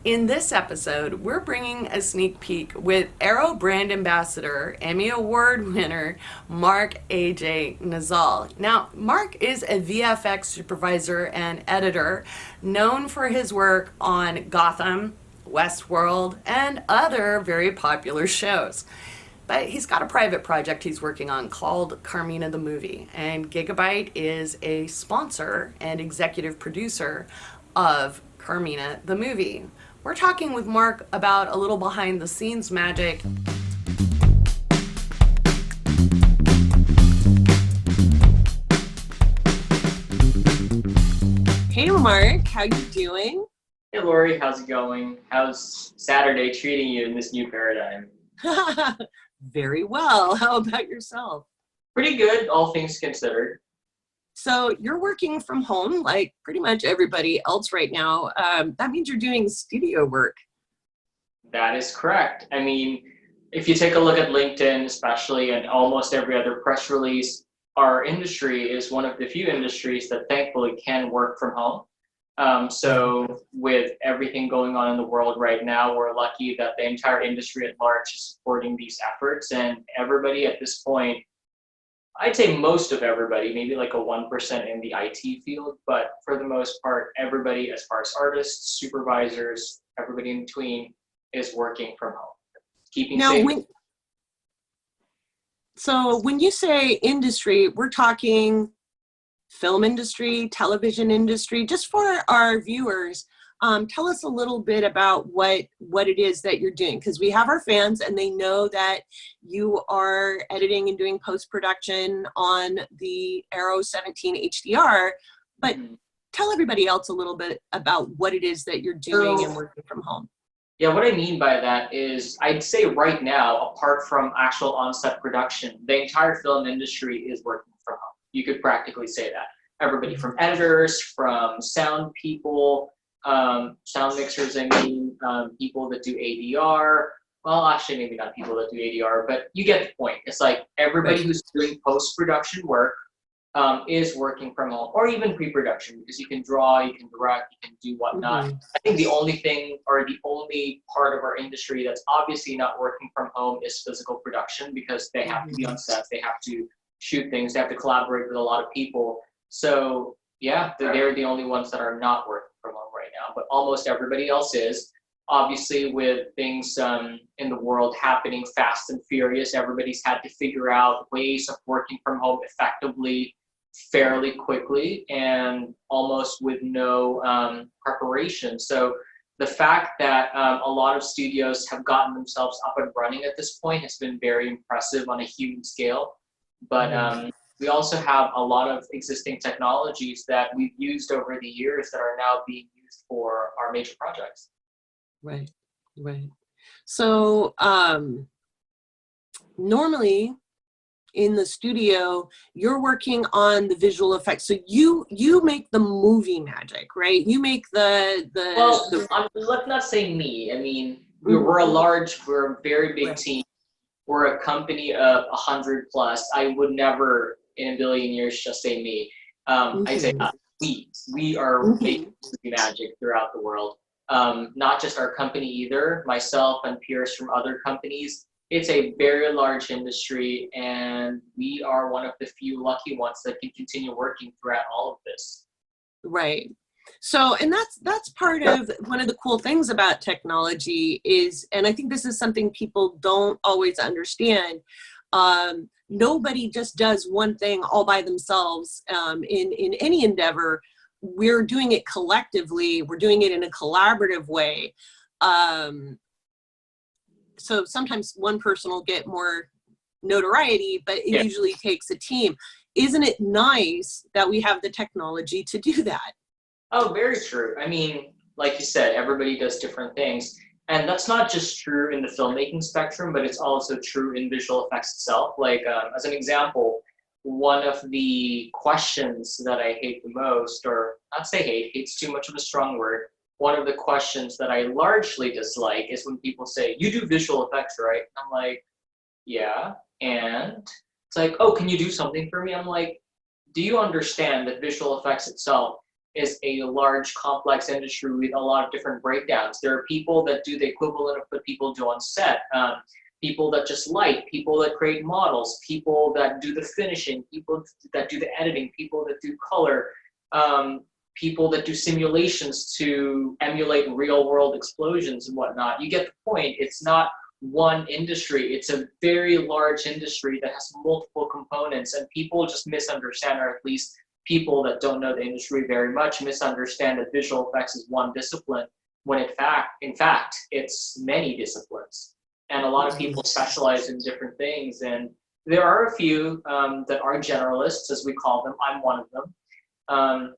In this episode, we're bringing a sneak peek with AERO brand ambassador, Emmy Award winner, Mark AJ Nazal. Now, Mark is a VFX supervisor and editor known for his work on Gotham, Westworld, and other very popular shows. But he's got a private project he's working on called Carmina the Movie, and Gigabyte is a sponsor and executive producer of Carmina the Movie. We're talking with Mark about a little behind the scenes magic. Hey Mark, how you doing? Hey Lori, how's it going? How's Saturday treating you in this new paradigm? Very well. How about yourself? Pretty good, all things considered. So you're working from home like pretty much everybody else right now. That means you're doing studio work. That is correct. I mean, if you take a look at LinkedIn, especially, and almost every other press release, our industry is one of the few industries that thankfully can work from home. So with everything going on in the world right now, we're lucky that the entire industry at large is supporting these efforts, and everybody at this point, I'd say most of everybody, maybe like a 1% in the IT field, but for the most part, everybody as far as artists, supervisors, everybody in between is working from home, keeping Now, safe. when you say industry, we're talking film industry, television industry. Just for our viewers, tell us a little bit about what it is that you're doing, because we have our fans and they know that you are editing and doing post-production on the AERO 17 HDR, but tell everybody else a little bit about what it is that you're doing and working from home. Yeah, what I mean by that is I'd say right now, apart from actual on-set production, the entire film industry is working from home. You could practically say that. Everybody from editors, from sound people, sound mixers, people that do ADR. Well, actually, maybe not people that do ADR, but you get the point. It's like everybody who's doing post-production work is working from home, or even pre-production, because you can draw, you can direct, you can do whatnot. I think the only thing, or the only part of our industry that's obviously not working from home is physical production, because they have to be on set, they have to shoot things, they have to collaborate with a lot of people. So yeah, they're the only ones that are not working from home right now, but almost everybody else is. Obviously, with things in the world happening fast and furious, everybody's had to figure out ways of working from home effectively, fairly quickly, and almost with no preparation. So the fact that a lot of studios have gotten themselves up and running at this point has been very impressive on a human scale. But we also have a lot of existing technologies that we've used over the years that are now being used for our major projects. Right. So normally in the studio, you're working on the visual effects. So you make the movie magic, right? You make the let's not say me. I mean, we're a very big team. We're a company of 100 plus. I would never in a billion years just say me. I say we are making movie magic throughout the world. Not just our company either, myself and peers from other companies. It's a very large industry, and we are one of the few lucky ones that can continue working throughout all of this. Right. So, and that's part of one of the cool things about technology is, and I think this is something people don't always understand. Nobody just does one thing all by themselves in any endeavor. We're doing it collectively. We're doing it in a collaborative way. So sometimes one person will get more notoriety, but it usually takes a team. Isn't it nice that we have the technology to do that? Oh, very true. I mean, like you said, everybody does different things. And that's not just true in the filmmaking spectrum, but it's also true in visual effects itself. Like, as an example, one of the questions that I hate the most, or not say hate, hate's too much of a strong word. One of the questions that I largely dislike is when people say, you do visual effects, right? I'm like, yeah, and it's like, oh, can you do something for me? I'm like, do you understand that visual effects itself is a large, complex industry with a lot of different breakdowns. There are people that do the equivalent of what people do on set. People that just light, people that create models, people that do the finishing, people that do the editing, people that do color, people that do simulations to emulate real world explosions and whatnot. You get the point. It's not one industry. It's a very large industry that has multiple components, and people just misunderstand, or at least people that don't know the industry very much misunderstand that visual effects is one discipline, when in fact, it's many disciplines. And a lot of people specialize in different things. And there are a few that are generalists, as we call them. I'm one of them.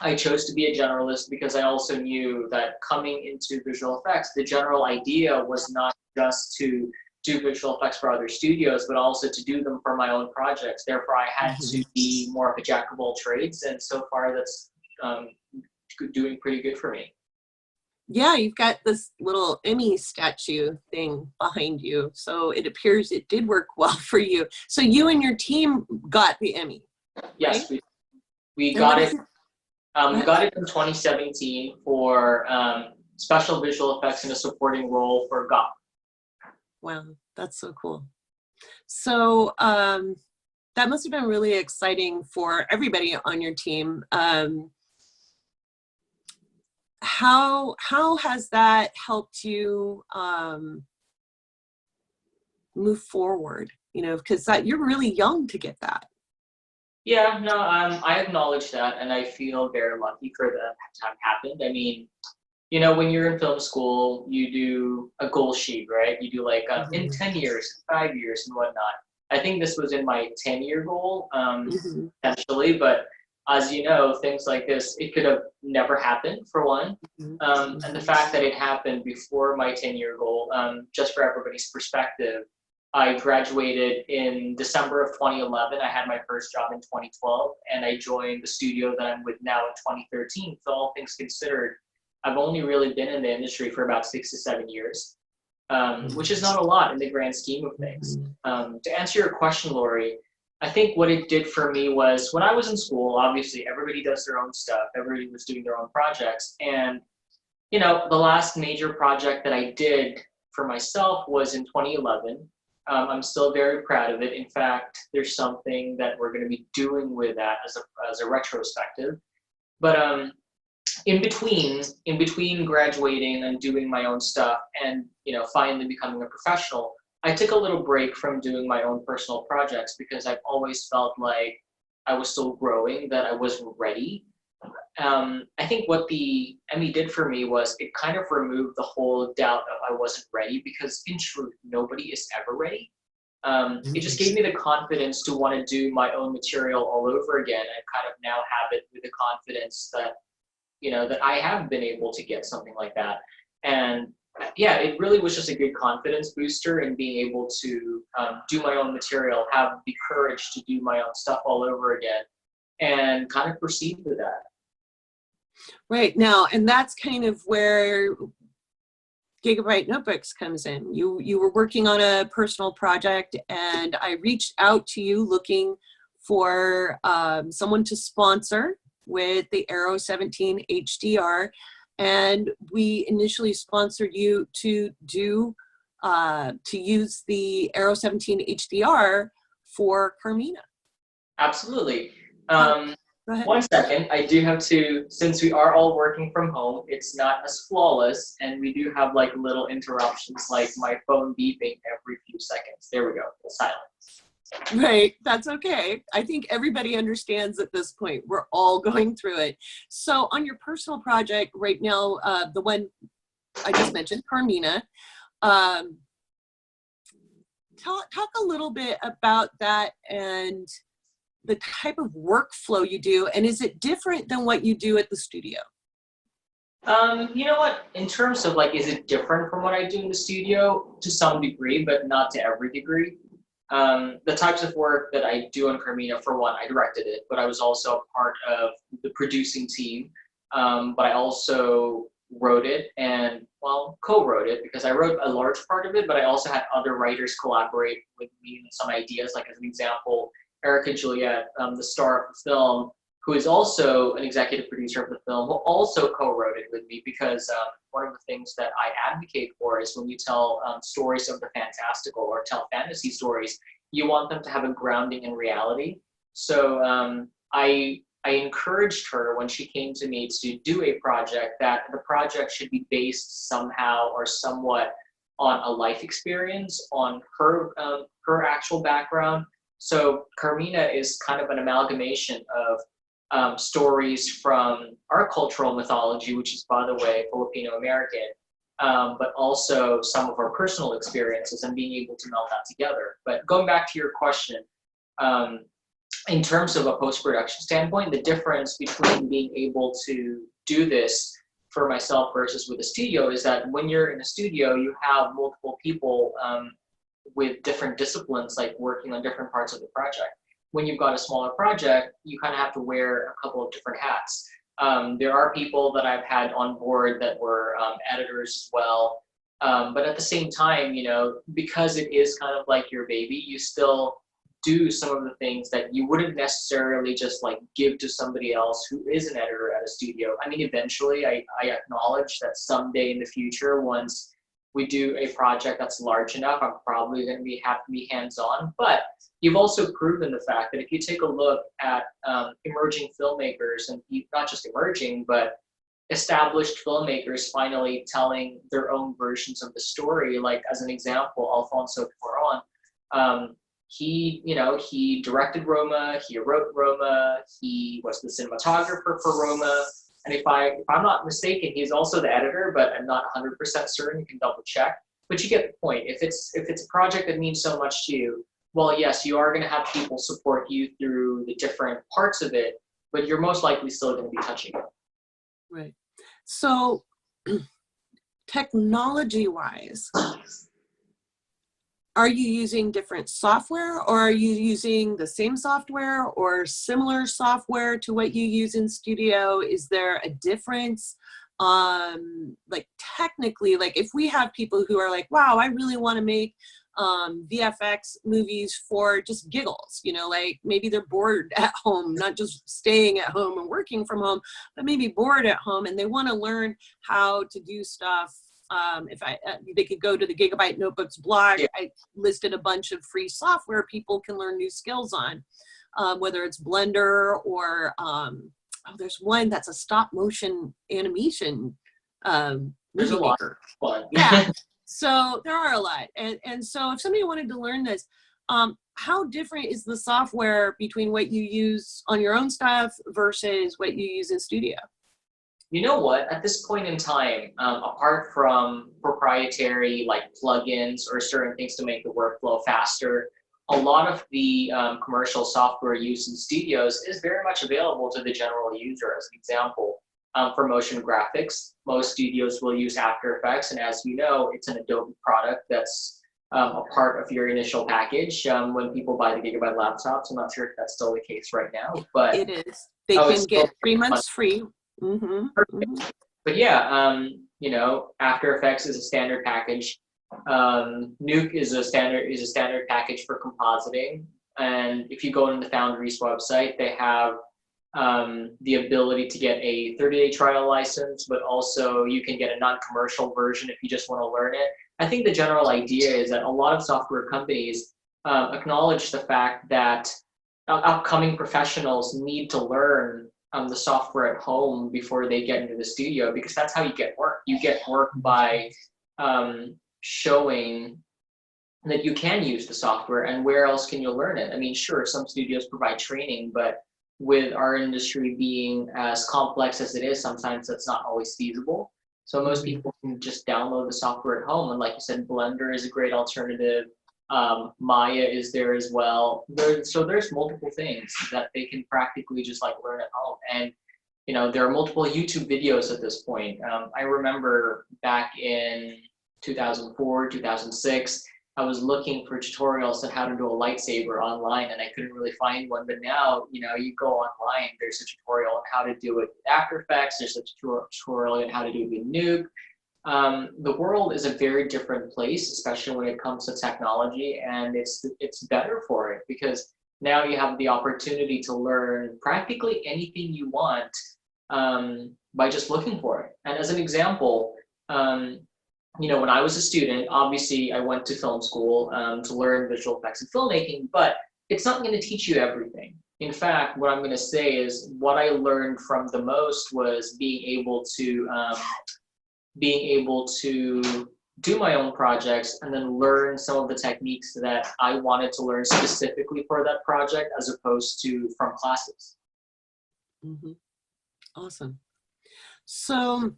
I chose to be a generalist because I also knew that coming into visual effects, the general idea was not just to do visual effects for other studios, but also to do them for my own projects. Therefore, I had to be more of a jack of all trades. And so far, that's doing pretty good for me. Yeah, you've got this little Emmy statue thing behind you. So it appears it did work well for you. So you and your team got the Emmy. Yes, right? we got it. We got it in 2017 for special visual effects in a supporting role for GOP. Wow, that's so cool. So that must have been really exciting for everybody on your team. How has that helped you move forward? You know, because you're really young to get that. Yeah, no, I acknowledge that, and I feel very lucky for that to have happened. I mean, you know, when you're in film school, you do a goal sheet, right? You do like in 10 years, 5 years, and whatnot. I think this was in my 10-year goal, potentially, but as you know, things like this, it could have never happened, for one. And the fact that it happened before my 10-year goal, just for everybody's perspective, I graduated in December of 2011. I had my first job in 2012, and I joined the studio that I'm with now in 2013. So all things considered, I've only really been in the industry for about 6 to 7 years, which is not a lot in the grand scheme of things. To answer your question, Lori, I think what it did for me was when I was in school, obviously everybody does their own stuff. Everybody was doing their own projects. And, you know, the last major project that I did for myself was in 2011. I'm still very proud of it. In fact, there's something that we're going to be doing with that as a retrospective. But in between graduating and doing my own stuff and, you know, finally becoming a professional, I took a little break from doing my own personal projects because I've always felt like I was still growing, that I wasn't ready. I think what the Emmy did for me was it kind of removed the whole doubt of I wasn't ready, because in truth, nobody is ever ready. It just gave me the confidence to want to do my own material all over again, and kind of now have it with the confidence that, you know, that I have been able to get something like that. And yeah, it really was just a good confidence booster in being able to do my own material, have the courage to do my own stuff all over again, and kind of proceed with that. Right now, and that's kind of where GIGABYTE Notebooks comes in. You were working on a personal project, and I reached out to you looking for someone to sponsor with the AERO 17 HDR, and we initially sponsored you to use the AERO 17 HDR for Carmina. Absolutely. Go ahead. 1 second, I do have to, since we are all working from home, it's not as flawless, and we do have like little interruptions, like my phone beeping every few seconds. There we go, silence. Right, that's okay. I think everybody understands at this point. We're all going through it. So on your personal project right now, the one I just mentioned, Carmina, talk a little bit about that and the type of workflow you do, and is it different than what you do at the studio? You know what, in terms of like, is it different from what I do in the studio? To some degree, but not to every degree. The types of work that I do on Carmina, for one, I directed it, but I was also a part of the producing team. But I also wrote it and, well, co-wrote it, because I wrote a large part of it, but I also had other writers collaborate with me on some ideas. Like, as an example, Erica Juliet, the star of the film, who is also an executive producer of the film, who also co-wrote it with me, because one of the things that I advocate for is when you tell stories of the fantastical or tell fantasy stories, you want them to have a grounding in reality. So I encouraged her when she came to me to do a project that the project should be based somehow or somewhat on a life experience, on her actual background. So Carmina is kind of an amalgamation of stories from our cultural mythology, which is, by the way, Filipino American, but also some of our personal experiences and being able to meld that together. But going back to your question, in terms of a post-production standpoint, the difference between being able to do this for myself versus with a studio is that when you're in a studio, you have multiple people with different disciplines, like working on different parts of the project. When you've got a smaller project, you kind of have to wear a couple of different hats. There are people that I've had on board that were editors as well. But at the same time, you know, because it is kind of like your baby, you still do some of the things that you wouldn't necessarily just like give to somebody else who is an editor at a studio. I mean, eventually I acknowledge that someday in the future, once we do a project that's large enough, I'm probably going to have to be hands-on. But you've also proven the fact that if you take a look at emerging filmmakers, and not just emerging, but established filmmakers finally telling their own versions of the story, like as an example, Alfonso Cuarón, he directed Roma, he wrote Roma, he was the cinematographer for Roma, and if I'm not mistaken, he's also the editor, but I'm not 100% certain. You can double check. But you get the point. If it's a project that means so much to you, well, yes, you are going to have people support you through the different parts of it, but you're most likely still going to be touching it. Right. So, technology-wise, are you using different software, or are you using the same software or similar software to what you use in studio? Is there a difference? Like technically, like if we have people who are like, wow, I really want to make VFX movies for just giggles, you know, like maybe they're bored at home, not just staying at home and working from home, but maybe bored at home and they want to learn how to do stuff. They could go to the GIGABYTE Notebooks blog. Yeah. I listed a bunch of free software people can learn new skills on, whether it's Blender or, there's one that's a stop motion animation There's movie a lot maker. of fun. Yeah, so there are a lot. And so if somebody wanted to learn this, how different is the software between what you use on your own stuff versus what you use in studio? You know what? At this point in time, apart from proprietary like plugins or certain things to make the workflow faster, a lot of the commercial software used in studios is very much available to the general user. As an example, for motion graphics, most studios will use After Effects, and as you know, it's an Adobe product that's a part of your initial package when people buy the GIGABYTE laptops. I'm not sure if that's still the case right now, but it is. They can get 3 months free. Mm-hmm. Perfect. Mm-hmm. But yeah, you know, After Effects is a standard package. Nuke is a standard package for compositing. And if you go on the Foundry's website, they have the ability to get a 30-day trial license, but also you can get a non-commercial version if you just want to learn it. I think the general idea is that a lot of software companies acknowledge the fact that upcoming professionals need to learn the software at home before they get into the studio, because that's how you get work. You get work by showing that you can use the software, and where else can you learn it? I mean, sure, some studios provide training, but with our industry being as complex as it is, sometimes that's not always feasible. So most people can just download the software at home. And like you said, Blender is a great alternative. Maya is there as well. So there's multiple things that they can practically just like learn at home. And, you know, there are multiple YouTube videos at this point. I remember back in 2004, 2006, I was looking for tutorials on how to do a lightsaber online, and I couldn't really find one. But now, you know, you go online, there's a tutorial on how to do it with After Effects. There's a tutorial on how to do it with Nuke. The world is a very different place, especially when it comes to technology, and it's better for it, because now you have the opportunity to learn practically anything you want by just looking for it. And as an example, you know, when I was a student, obviously I went to film school to learn visual effects and filmmaking, but it's not going to teach you everything. In fact, what I'm going to say is what I learned from the most was being able to do my own projects and then learn some of the techniques that I wanted to learn specifically for that project as opposed to from classes. Mm-hmm. Awesome. So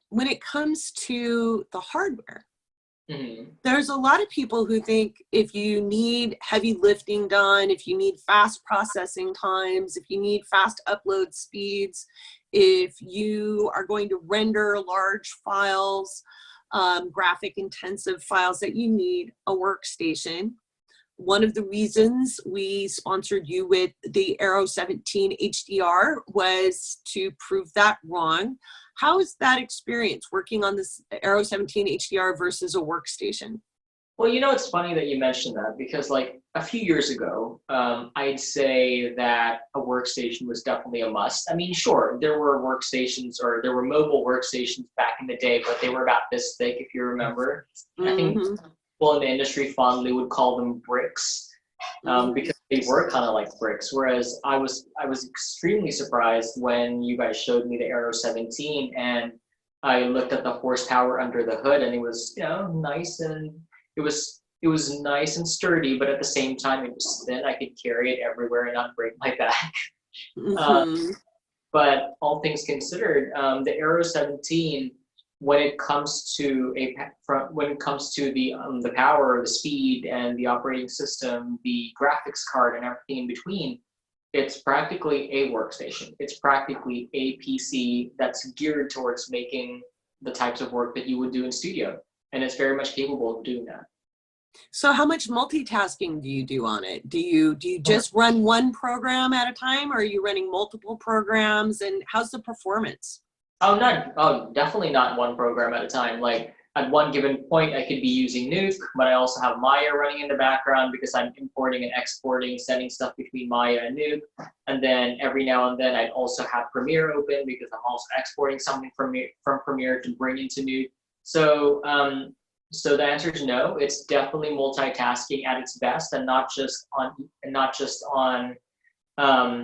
when it comes to the hardware, there's a lot of people who think if you need heavy lifting done, if you need fast processing times, if you need fast upload speeds, if you are going to render large files, graphic intensive files, that you need a workstation. One of the reasons we sponsored you with the AERO 17 HDR was to prove that wrong. How is that experience working on this AERO 17 HDR versus a workstation? Well, you know, it's funny that you mentioned that because like a few years ago, I'd say that a workstation was definitely a must. I mean, sure, there were workstations or there were mobile workstations back in the day, but they were about this thick, if you remember. I think people in the industry fondly would call them bricks because they were kind of like bricks. Whereas I was extremely surprised when you guys showed me the AERO 17 and I looked at the horsepower under the hood and it was, you know, nice and it was nice and sturdy, but at the same time it was thin. I could carry it everywhere and not break my back. But all things considered, the AERO 17, when it comes to the power, the speed, and the operating system, the graphics card, and everything in between, it's practically a workstation. It's practically a PC that's geared towards making the types of work that you would do in studio, and it's very much capable of doing that. So how much multitasking do you do on it? Do you just run one program at a time, or are you running multiple programs, and how's the performance? Definitely not one program at a time. Like at one given point, I could be using Nuke, but I also have Maya running in the background because I'm importing and exporting, sending stuff between Maya and Nuke. And then every now and then I'd also have Premiere open because I'm also exporting something from Premiere to bring into Nuke. So, so the answer is no. It's definitely multitasking at its best, and not just on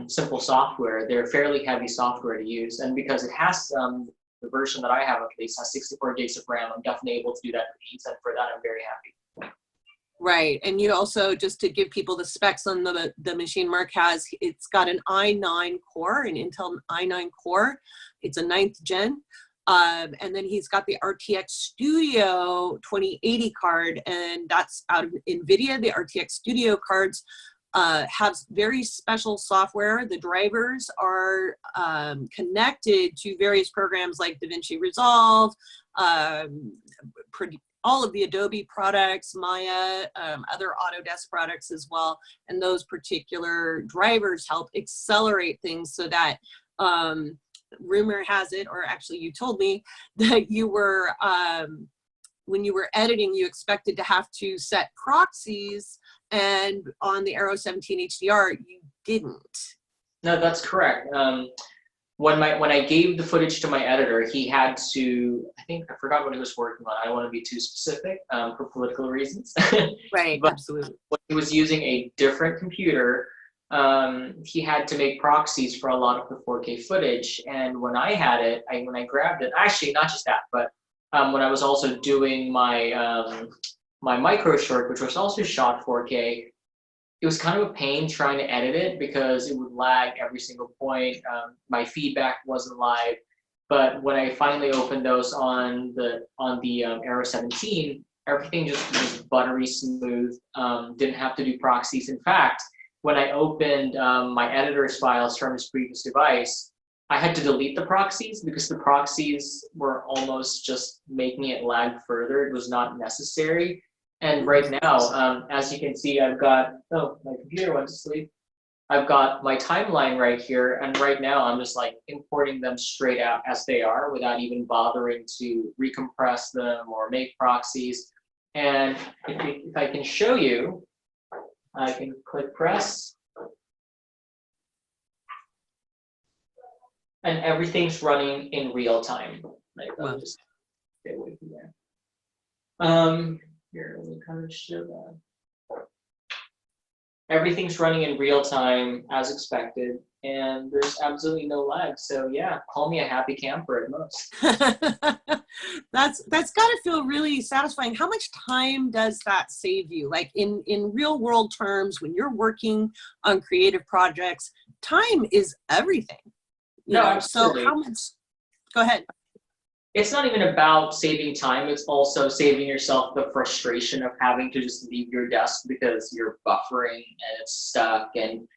simple software. They're fairly heavy software to use, and because it has the version that I have at least has 64 gigs of RAM, I'm definitely able to do that with ease, and for that I'm very happy. Right, and you also, just to give people the specs on the machine Mark has, it's got an i9 core, an Intel i9 core. It's a 9th gen. And then he's got the RTX Studio 2080 card, and that's out of NVIDIA. The RTX Studio cards have very special software. The drivers are connected to various programs like DaVinci Resolve, all of the Adobe products, Maya, other Autodesk products as well. And those particular drivers help accelerate things so that rumor has it, or actually you told me, that you were, when you were editing, you expected to have to set proxies, and on the AERO 17 HDR, you didn't. No, that's correct. When I gave the footage to my editor, he had to, I forgot what he was working on. I don't want to be too specific for political reasons. Right, but absolutely. when he was using a different computer, he had to make proxies for a lot of the 4K footage. And when I had it, when I grabbed it, actually not just that, but when I was also doing my my micro short, which was also shot 4K, it was kind of a pain trying to edit it because it would lag every single point. My feedback wasn't live. But when I finally opened those on the AERO 17, everything just was buttery smooth. Didn't have to do proxies. In fact, when I opened my editor's files from his previous device, I had to delete the proxies because the proxies were almost just making it lag further. It was not necessary. And right now, as you can see, I've got, oh, my computer went to sleep. I've got my timeline right here. And right now I'm just like importing them straight out as they are without even bothering to recompress them or make proxies. And if I can show you, I can click press. And everything's running in real time. Like, Wow. I'll just stay away from there. Here, let me kind of show that. Everything's running in real time as expected, and there's absolutely no lag. So yeah, call me a happy camper at most. That's got to feel really satisfying. How much time does that save you? Like in real world terms, when you're working on creative projects, time is everything. You No, know? absolutely. So how much? Go ahead. It's not even about saving time, it's also saving yourself the frustration of having to just leave your desk because you're buffering and it's stuck. And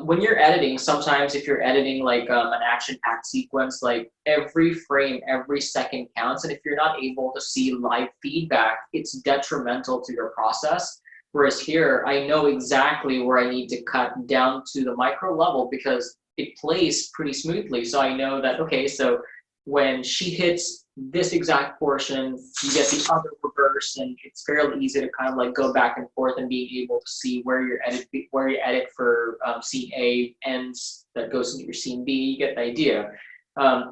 when you're editing, sometimes if you're editing like an action-packed sequence, like every frame, every second counts. And if you're not able to see live feedback, it's detrimental to your process. Whereas here, I know exactly where I need to cut down to the micro level because it plays pretty smoothly. So I know that, okay, so when she hits this exact portion, you get the other reverse, and it's fairly easy to kind of like go back and forth and being able to see where your edit for scene A ends that goes into your scene B. You get the idea.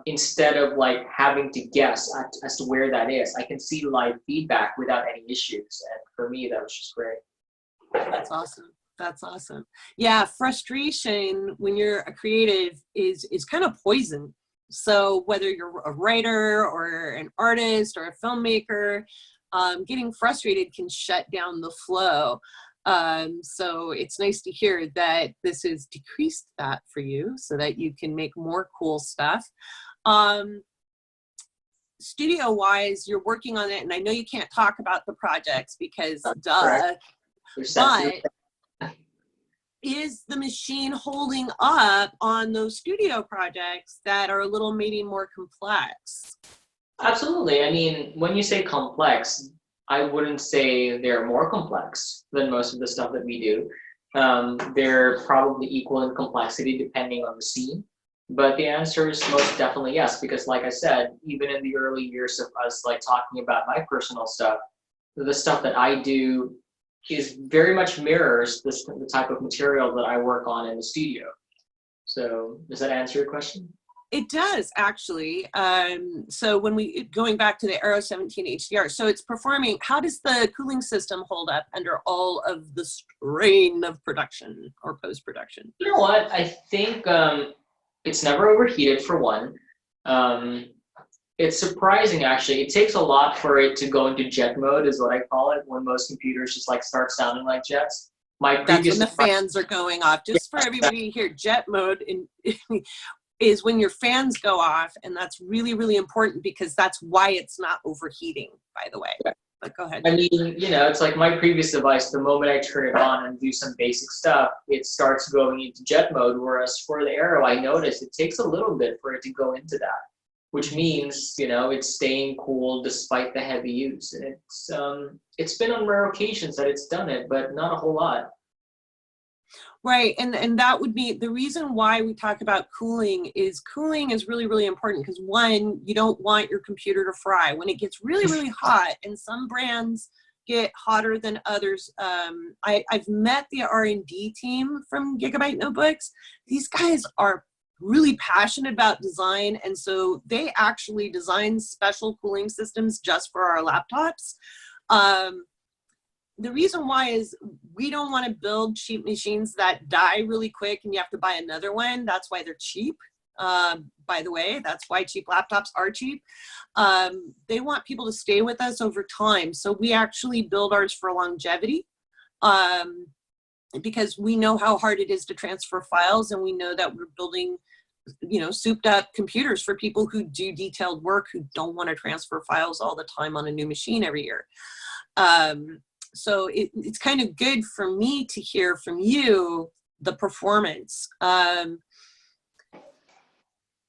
Instead of like having to guess as to where that is, I can see live feedback without any issues. And for me, that was just great. That's awesome. That's awesome. Yeah, frustration when you're a creative is kind of poison. So whether you're a writer or an artist or a filmmaker, getting frustrated can shut down the flow. So it's nice to hear that this has decreased that for you so that you can make more cool stuff. Studio wise, you're working on it, and I know you can't talk about the projects because duh, but is the machine holding up on those studio projects that are a little maybe more complex? Absolutely. I mean, when you say complex, I wouldn't say they're more complex than most of the stuff that we do. They're probably equal in complexity depending on the scene. But the answer is most definitely yes, because like I said, even in the early years of us like talking about my personal stuff, the stuff that I do is very much mirrors the type of material that I work on in the studio. So does that answer your question? It does actually. So when going back to the AERO 17 HDR, so it's performing, how does the cooling system hold up under all of the strain of production or post-production? You know what, I think it's never overheated for one. It's surprising actually. It takes a lot for it to go into jet mode is what I call it, when most computers just like start sounding like jets. That's when the fans are going off. Just for everybody here, jet mode is when your fans go off, and that's really, really important because that's why it's not overheating, by the way. But go ahead. I mean, you know, it's like my previous device, the moment I turn it on and do some basic stuff, it starts going into jet mode, whereas for the AERO, I noticed it takes a little bit for it to go into that, which means, you know, it's staying cool despite the heavy use. And it's been on rare occasions that it's done it, but not a whole lot. Right, and that would be the reason why we talk about cooling is really, really important because one, you don't want your computer to fry. When it gets really, really hot, and some brands get hotter than others. I've met the R&D team from GIGABYTE Notebooks. These guys are really passionate about design, and so they actually design special cooling systems just for our laptops. The reason why is we don't want to build cheap machines that die really quick and you have to buy another one. That's why they're cheap. By the way, that's why cheap laptops are cheap. They want people to stay with us over time. So we actually build ours for longevity because we know how hard it is to transfer files, and we know that we're building, you know, souped up computers for people who do detailed work, who don't want to transfer files all the time on a new machine every year. So it's kind of good for me to hear from you the performance.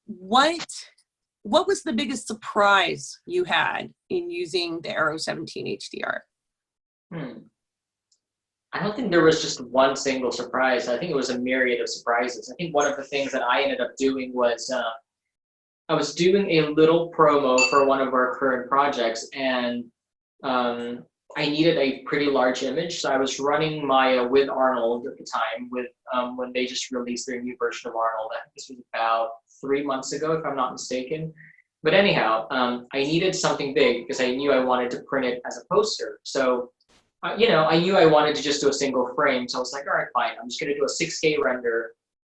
What was the biggest surprise you had in using the AERO 17 HDR? I don't think there was just one single surprise. I think it was a myriad of surprises. I think one of the things that I ended up doing was I was doing a little promo for one of our current projects, and I needed a pretty large image. So I was running Maya with Arnold at the time with when they just released their new version of Arnold. I think this was about 3 months ago, if I'm not mistaken. But anyhow, I needed something big because I knew I wanted to print it as a poster. So, you know, I knew I wanted to just do a single frame. So I was like, all right, fine. I'm just going to do a 6K render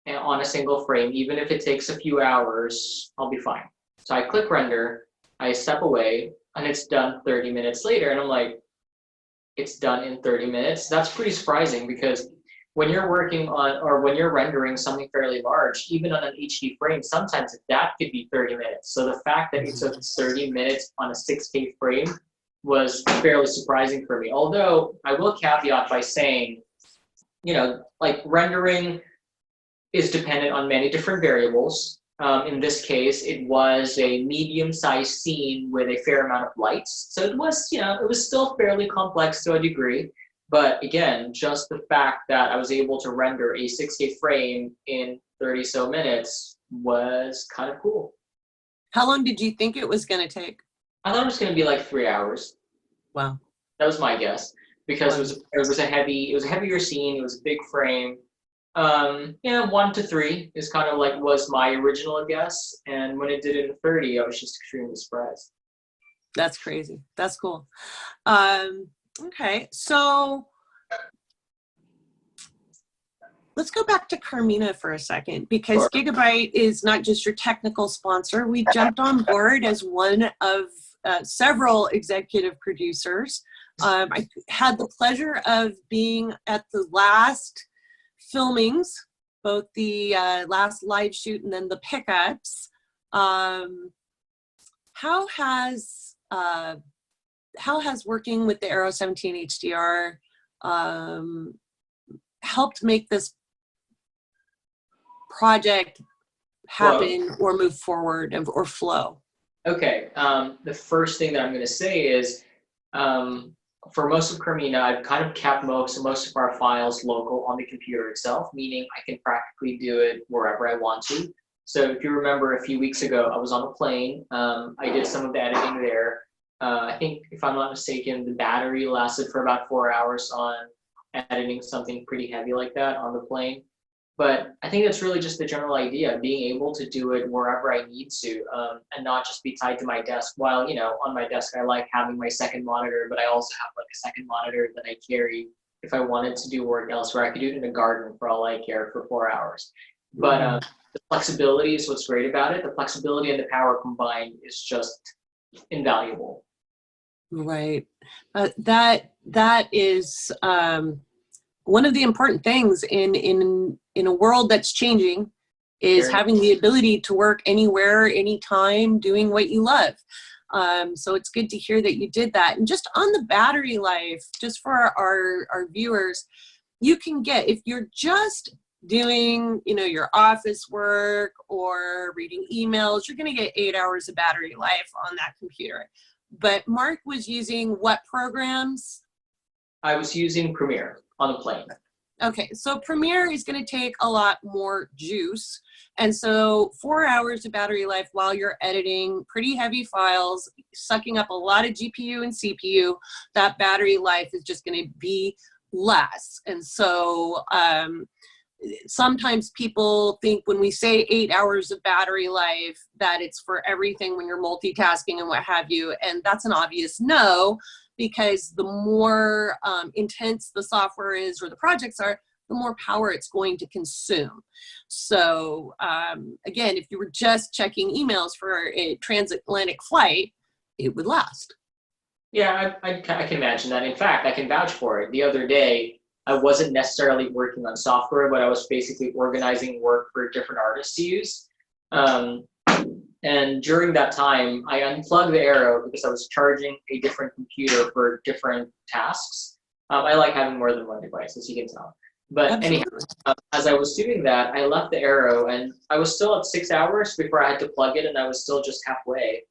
on a single frame. Even if it takes a few hours, I'll be fine. So I click render, I step away, and it's done 30 minutes later. And I'm like, it's done in 30 minutes. That's pretty surprising because when you're working on, or when you're rendering something fairly large, even on an HD frame, sometimes that could be 30 minutes. So the fact that it took 30 minutes on a 6K frame was fairly surprising for me. Although I will caveat by saying, you know, like rendering is dependent on many different variables. In this case, it was a medium-sized scene with a fair amount of lights. So it was, you know, it was still fairly complex to a degree. But again, just the fact that I was able to render a 6K frame in 30 so minutes was kind of cool. How long did you think it was going to take? I thought it was going to be like 3 hours. Wow. That was my guess because it was a heavier scene. It was a big frame. Yeah, 1 to 3 is kind of like was my original guess. And when it did it in 30, I was just extremely surprised. That's crazy. That's cool. Okay, so let's go back to Carmina for a second, because Sure. Gigabyte is not just your technical sponsor. We jumped on board as one of several executive producers. I had the pleasure of being at the last filmings, both the last live shoot and then the pickups. How has working with the AERO 17 HDR helped make this project happen or move forward or flow? Okay, the first thing that I'm going to say is for most of Carmina, I've kind of kept most of our files local on the computer itself, meaning I can practically do it wherever I want to. So if you remember a few weeks ago, I was on a plane. I did some of the editing there. I think, if I'm not mistaken, the battery lasted for about 4 hours on editing something pretty heavy like that on the plane. But I think that's really just the general idea, being able to do it wherever I need to, and not just be tied to my desk. While, you know, on my desk, I like having my second monitor, but I also have like a second monitor that I carry if I wanted to do work elsewhere. I could do it in the garden for all I care for 4 hours. But the flexibility is what's great about it. The flexibility and the power combined is just invaluable. Right. That is one of the important things in a world that's changing is having the ability to work anywhere, anytime, doing what you love. So it's good to hear that you did that. And just on the battery life, just for our viewers, you can get, if you're just doing, you know, your office work or reading emails, you're going to get 8 hours of battery life on that computer. But Mark was using what programs? I was using Premiere on the plane. Okay, so Premiere is going to take a lot more juice. And so 4 hours of battery life while you're editing pretty heavy files, sucking up a lot of GPU and CPU, that battery life is just going to be less. And so sometimes people think when we say 8 hours of battery life that it's for everything when you're multitasking and what have you. And that's an obvious no, because the more intense the software is or the projects are, the more power it's going to consume. So again, if you were just checking emails for a transatlantic flight, it would last. Yeah, I can imagine that. In fact, I can vouch for it. The other day, I wasn't necessarily working on software, but I was basically organizing work for different artists to use. And during that time, I unplugged the AERO because I was charging a different computer for different tasks. I like having more than one device, as you can tell. But anyhow, as I was doing that, I left the AERO, and I was still at 6 hours before I had to plug it, and I was still just halfway.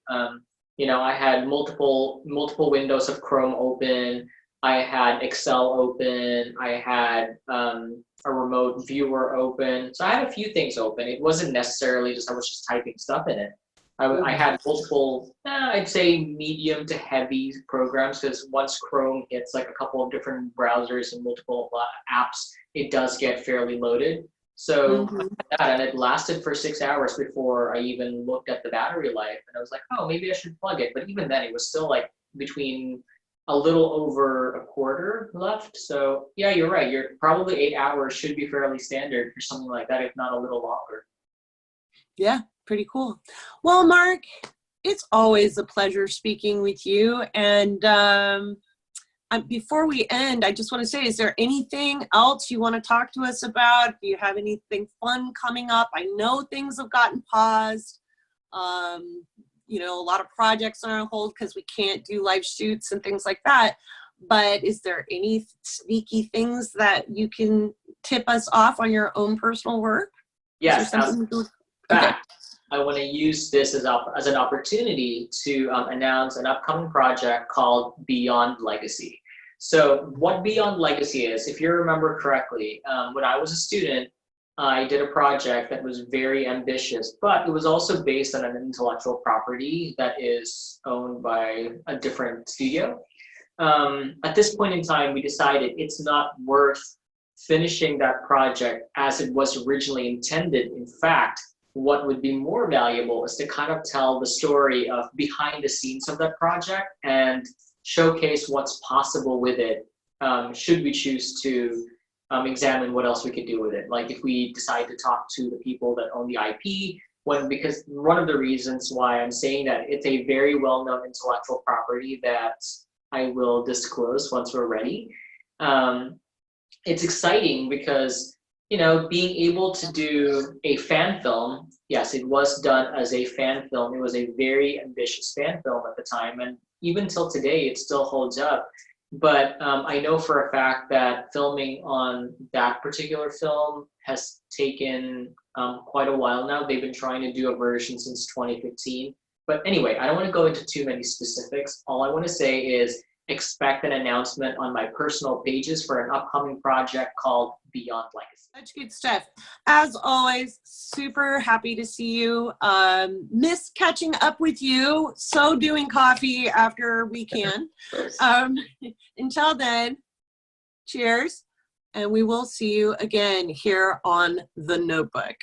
You know, I had multiple windows of Chrome open. I had Excel open. I had a remote viewer open. So I had a few things open. It wasn't necessarily just I was just typing stuff in it. I had multiple, I'd say medium to heavy programs, because once Chrome hits like a couple of different browsers and multiple apps, it does get fairly loaded. So and it lasted for 6 hours before I even looked at the battery life, and I was like, oh, maybe I should plug it. But even then, it was still like between a little over a quarter left. So yeah, you're right. You're probably 8 hours should be fairly standard for something like that, if not a little longer. Yeah, pretty cool. Well, Mark, it's always a pleasure speaking with you. And before we end, I just want to say, is there anything else you want to talk to us about? Do you have anything fun coming up? I know things have gotten paused. You know, a lot of projects are on hold because we can't do live shoots and things like that. But is there any sneaky things that you can tip us off on your own personal work? Yes, Okay. I want to use this as an opportunity to announce an upcoming project called Beyond Legacy. So what Beyond Legacy is, if you remember correctly, when I was a student, I did a project that was very ambitious, but it was also based on an intellectual property that is owned by a different studio. At this point in time, we decided it's not worth finishing that project as it was originally intended. In fact, what would be more valuable is to kind of tell the story of behind the scenes of that project and showcase what's possible with it, should we choose to examine what else we could do with it. Like if we decide to talk to the people that own the IP, because one of the reasons why I'm saying that, it's a very well-known intellectual property that I will disclose once we're ready. It's exciting because, you know, being able to do a fan film, yes, it was done as a fan film. It was a very ambitious fan film at the time, and even till today, it still holds up. But I know for a fact that filming on that particular film has taken quite a while now. They've been trying to do a version since 2015. But anyway, I don't want to go into too many specifics. All I want to say is expect an announcement on my personal pages for an upcoming project called Beyond Legacy. Such good stuff. As always, super happy to see you. Miss catching up with you. So doing coffee after we can. Until then, cheers. And we will see you again here on The Notebook.